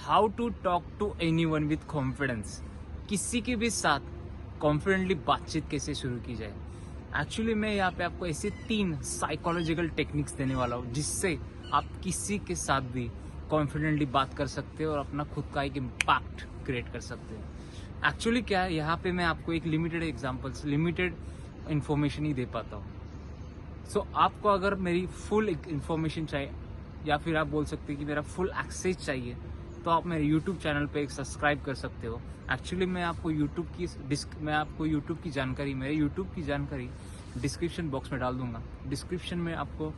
How to talk to anyone with confidence. किसी के भी साथ कॉन्फिडेंटली बातचीत कैसे शुरू की जाए। एक्चुअली मैं यहाँ पे आपको ऐसे 3 साइकोलॉजिकल टेक्निक्स देने वाला हूँ जिससे आप किसी के साथ भी कॉन्फिडेंटली बात कर सकते हो और अपना खुद का एक इम्पैक्ट क्रिएट कर सकते हो। एक्चुअली क्या है, यहाँ पे मैं आपको एक लिमिटेड एग्जांपल्स, लिमिटेड इन्फॉर्मेशन ही दे पाता हूँ। सो आपको अगर मेरी फुल इंफॉर्मेशन चाहिए या फिर आप बोल सकते हैं कि मेरा फुल एक्सेस चाहिए, तो आप मेरे YouTube चैनल पे एक सब्सक्राइब कर सकते हो। एक्चुअली मैं आपको YouTube की जानकारी, मेरे YouTube की जानकारी डिस्क्रिप्शन बॉक्स में डाल दूंगा, डिस्क्रिप्शन में आपको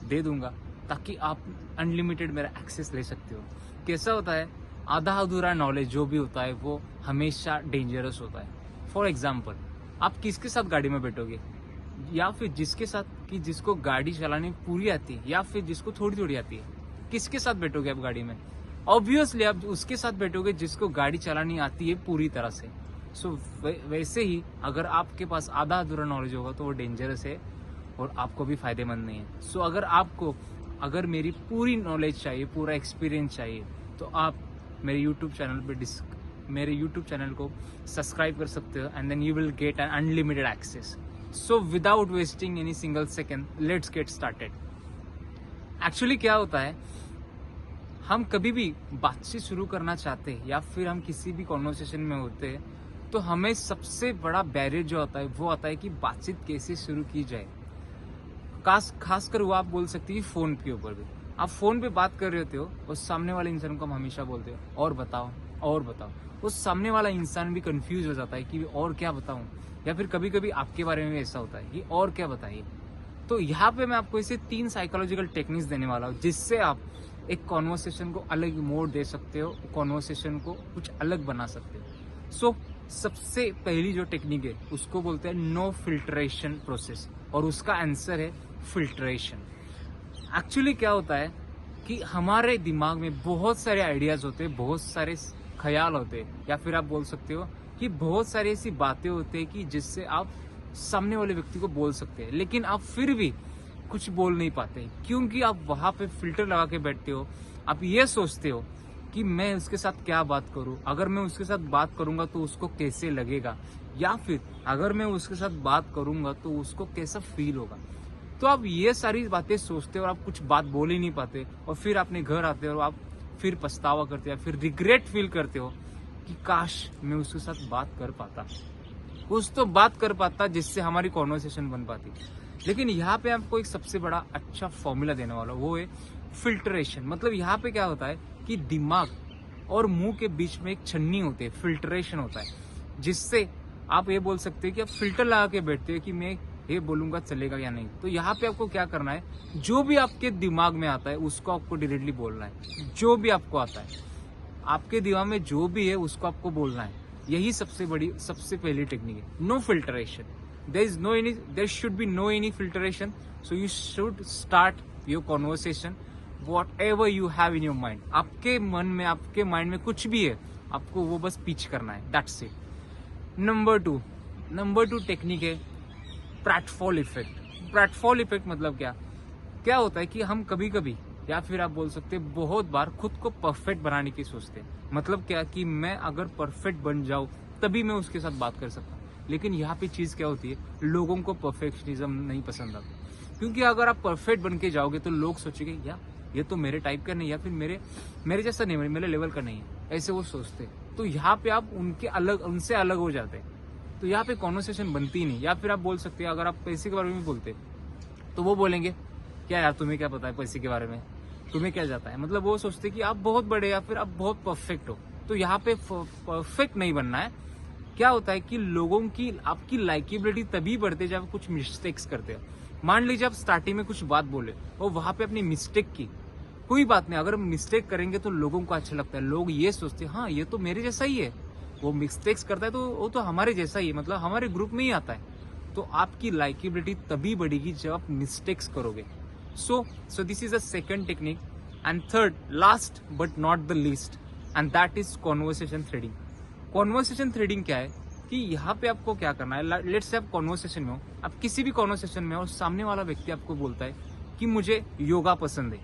दे दूंगा, ताकि आप अनलिमिटेड मेरा एक्सेस ले सकते हो। कैसा होता है, आधा अधूरा नॉलेज जो भी होता है वो हमेशा डेंजरस होता है। फॉर एग्जाम्पल, आप किसके साथ गाड़ी में बैठोगे, या फिर जिसके साथ कि जिसको गाड़ी चलानी पूरी आती है या फिर जिसको थोड़ी थोड़ी आती है, किसके साथ बैठोगे आप गाड़ी में? ऑब्वियसली आप उसके साथ बैठोगे जिसको गाड़ी चलानी आती है पूरी तरह से। सो वैसे ही अगर आपके पास आधा अधूरा नॉलेज होगा तो वो डेंजरस है और आपको भी फायदेमंद नहीं है। सो अगर मेरी पूरी नॉलेज चाहिए, पूरा एक्सपीरियंस चाहिए, तो आप मेरे यूट्यूब चैनल को सब्सक्राइब कर सकते हो and then you will get an unlimited access. So without wasting any single second, let's get started. Actually क्या होता है, हम कभी भी बातचीत शुरू करना चाहते हैं या फिर हम किसी भी कॉन्वर्सेशन में होते हैं, तो हमें सबसे बड़ा बैरियर जो आता है वो आता है कि बातचीत कैसे शुरू की जाए। खासकर वो आप बोल सकते हैं फोन के ऊपर भी। आप फोन पे बात कर रहे होते हो और सामने वाले इंसान को हम हमेशा बोलते हो और बताओ और बताओ। उस सामने वाला इंसान भी कंफ्यूज हो जाता है कि और क्या बताऊं, या फिर कभी कभी आपके बारे में ऐसा होता है कि और क्या बताइए। तो यहाँ पे मैं आपको इसे 3 साइकोलॉजिकल टेक्निक्स देने वाला हूँ जिससे आप एक कॉन्वर्सेशन को अलग मोड़ दे सकते हो, कॉन्वर्सेशन को कुछ अलग बना सकते हो। सो सबसे पहली जो टेक्निक है उसको बोलते हैं नो फिल्ट्रेशन प्रोसेस, और उसका आंसर है फिल्ट्रेशन। एक्चुअली क्या होता है कि हमारे दिमाग में बहुत सारे आइडियाज होते हैं, बहुत सारे ख्याल होते हैं, या फिर आप बोल सकते हो कि बहुत सारी ऐसी बातें होती है कि जिससे आप सामने वाले व्यक्ति को बोल सकते हैं, लेकिन आप फिर भी कुछ बोल नहीं पाते क्योंकि आप वहां पे फिल्टर लगा के बैठते हो। आप ये सोचते हो कि मैं उसके साथ क्या बात करूं, अगर मैं उसके साथ बात करूंगा तो उसको कैसे लगेगा, या फिर अगर मैं उसके साथ बात करूंगा तो उसको कैसा फील होगा। तो आप ये सारी बातें सोचते हो और आप कुछ बात बोल ही नहीं पाते, और फिर अपने घर आते हो और आप फिर पछतावा करते हो, फिर रिग्रेट फील करते हो कि काश मैं उसके साथ बात कर पाता, कुछ तो बात कर पाता जिससे हमारी कॉन्वर्सेशन बन पाती। लेकिन यहाँ पे आपको एक सबसे बड़ा अच्छा फॉर्मूला देने वाला, वो है फिल्ट्रेशन। मतलब यहाँ पे क्या होता है कि दिमाग और मुंह के बीच में एक छन्नी होती है, फिल्ट्रेशन होता है, जिससे आप ये बोल सकते हैं कि आप फिल्टर लगा के बैठते हो कि मैं ये बोलूंगा चलेगा या नहीं। तो यहाँ पे आपको क्या करना है, जो भी आपके दिमाग में आता है उसको आपको डायरेक्टली बोलना है। जो भी आपको आता है, आपके दिमाग में जो भी है उसको आपको बोलना है। यही सबसे पहली टेक्निक है, no filtration. there should be no any filtration, so you should start your conversation whatever you have in your mind। आपके मन में, आपके माइंड में कुछ भी है, आपको वो बस पिच करना है, that's it। Number two technique है प्रेटफॉल इफेक्ट। प्रेटफॉल इफेक्ट मतलब क्या होता है कि हम कभी कभी, या फिर आप बोल सकते हैं बहुत बार, खुद को परफेक्ट बनाने की सोचते हैं। मतलब क्या कि मैं अगर परफेक्ट बन जाऊं तभी मैं उसके साथ बात कर सकता हूँ। लेकिन यहाँ पे चीज क्या होती है, लोगों को परफेक्शनिज्म नहीं पसंद आता, क्योंकि अगर आप परफेक्ट बन के जाओगे तो लोग सोचेंगे या ये तो मेरे टाइप का नहीं, या फिर मेरे जैसा नहीं, मेरे लेवल का नहीं है, ऐसे वो सोचते हैं। तो यहाँ पे आप उनसे अलग हो जाते हैं, तो यहाँ पे कॉन्वर्सेशन बनती ही नहीं। या फिर आप बोल सकते हैं, अगर आप पैसे के बारे में बोलते तो वो बोलेंगे क्या यार तुम्हें क्या पता है पैसे के बारे में, तुम्हें क्या जाता है। मतलब वो सोचते कि आप बहुत बड़े या फिर आप बहुत परफेक्ट हो। तो यहाँ पे परफेक्ट नहीं बनना है। क्या होता है कि लोगों की, आपकी लाइकेबिलिटी तभी बढ़ती है जब आप कुछ मिस्टेक्स करते हो। मान लीजिए आप स्टार्टिंग में कुछ बात बोले और वहां पे अपनी मिस्टेक की, कोई बात नहीं, अगर मिस्टेक करेंगे तो लोगों को अच्छा लगता है। लोग ये सोचते हैं हाँ ये तो मेरे जैसा ही है, वो मिस्टेक्स करता है तो वो तो हमारे जैसा ही है, मतलब हमारे ग्रुप में ही आता है। तो आपकी लाइकेबिलिटी तभी बढ़ेगी जब आप मिस्टेक्स करोगे। So this is the second technique. And third, last but not the least, and that is conversation threading. Conversation threading क्या है कि यहाँ पे आपको क्या करना है, लेट्स से आप कॉन्वर्सेशन में हो, आप किसी भी कॉन्वर्सेशन में हो और सामने वाला व्यक्ति आपको बोलता है कि मुझे योगा पसंद है।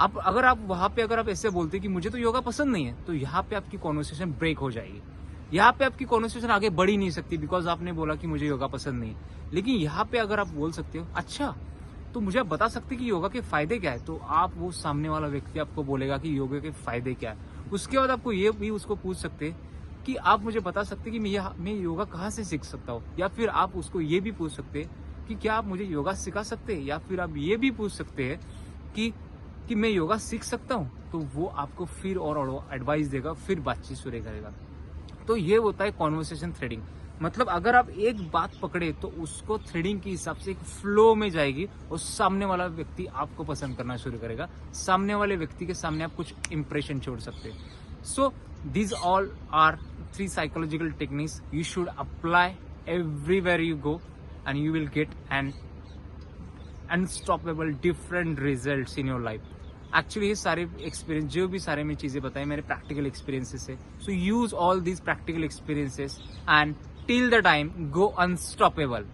आप अगर आप वहां पे अगर आप ऐसे बोलते कि मुझे तो योगा पसंद नहीं है, तो यहाँ पे आपकी कॉन्वर्सेशन ब्रेक हो जाएगी। यहाँ पे आपकी कॉन्वर्सेशन आगे बढ़ ही नहीं सकती, बिकॉज आपने बोला कि मुझे योगा पसंद नहीं है। लेकिन यहाँ पे अगर आप बोल सकते हो अच्छा, तो मुझे आप बता सकते कि योगा के फायदे क्या है, तो आप वो सामने वाला व्यक्ति आपको बोलेगा कि योगा के फायदे क्या है। उसके बाद आपको ये भी उसको पूछ सकते कि आप मुझे बता सकते कि मैं योगा कहाँ से सीख सकता हूँ, या फिर आप उसको ये भी पूछ सकते कि क्या आप मुझे योगा सिखा सकते हैं, या फिर आप ये भी पूछ सकते हैं कि मैं योगा सीख सकता हूँ। तो वो आपको फिर और एडवाइस देगा, फिर बातचीत शुरू करेगा। तो ये होता है कॉन्वर्सेशन थ्रेडिंग। मतलब अगर आप एक बात पकड़े तो उसको थ्रेडिंग के हिसाब से एक फ्लो में जाएगी, और सामने वाला व्यक्ति आपको पसंद करना शुरू करेगा। सामने वाले व्यक्ति के सामने आप कुछ इंप्रेशन छोड़ सकते हैं। सो these all are 3 psychological techniques you should apply everywhere you go, and you will get an unstoppable different results in your life. Actually ये सारे एक्सपीरियंस जो भी सारे मैं चीज़ें बताई मेरे प्रैक्टिकल एक्सपीरियंसेस है। So use all these practical experiences and till the time go unstoppable.